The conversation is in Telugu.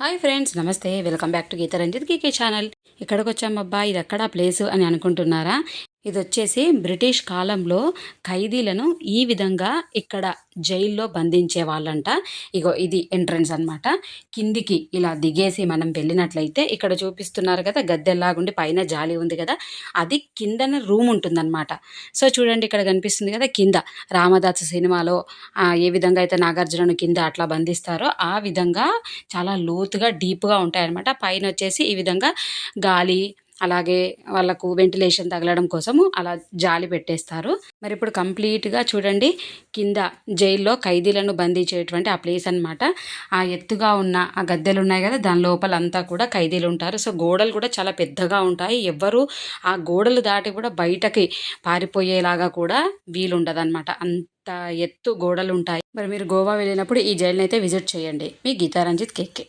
హాయ్ ఫ్రెండ్స్, నమస్తే. Welcome back to Geetha Ranjith గీకే ఛానల్. ఇక్కడికి వచ్చామబ్బా, ఇది ఎక్కడ ప్లేసు అని అనుకుంటున్నారా? ఇది వచ్చేసి బ్రిటిష్ కాలంలో ఖైదీలను ఈ విధంగా ఇక్కడ జైల్లో బంధించే వాళ్ళంట. ఇగో ఇది ఎంట్రన్స్ అన్నమాట. కిందికి ఇలా దిగేసి మనం వెళ్ళినట్లయితే ఇక్కడ చూపిస్తున్నారు కదా, గద్దెల్లాగుండి పైన జాలి ఉంది కదా, అది కిందన రూమ్ ఉంటుందన్నమాట. సో చూడండి, ఇక్కడ కనిపిస్తుంది కదా కింద రామదాసు సినిమాలో ఏ విధంగా అయితే నాగార్జునను కింద అట్లా బంధిస్తారో ఆ విధంగా చాలా లోతుగా డీప్గా ఉంటాయన్నమాట. పైన వచ్చేసి ఈ విధంగా గాలి, అలాగే వాళ్ళకు వెంటిలేషన్ తగలడం కోసము అలా జాలి పెట్టేస్తారు. మరి ఇప్పుడు కంప్లీట్గా చూడండి, కింద జైల్లో ఖైదీలను బంధించేటువంటి ఆ ప్లేస్ అన్నమాట. ఆ ఎత్తుగా ఉన్న ఆ గద్దెలు ఉన్నాయి కదా, దాని లోపల అంతా కూడా ఖైదీలు ఉంటారు. సో గోడలు కూడా చాలా పెద్దగా ఉంటాయి. ఎవ్వరు ఆ గోడలు దాటి కూడా బయటకి పారిపోయేలాగా కూడా వీలుండదన్నమాట. అంత ఎత్తు గోడలు ఉంటాయి. మరి మీరు గోవా వెళ్ళినప్పుడు ఈ జైలుని అయితే విజిట్ చేయండి. మీ గీతా రంజిత్ కేకే.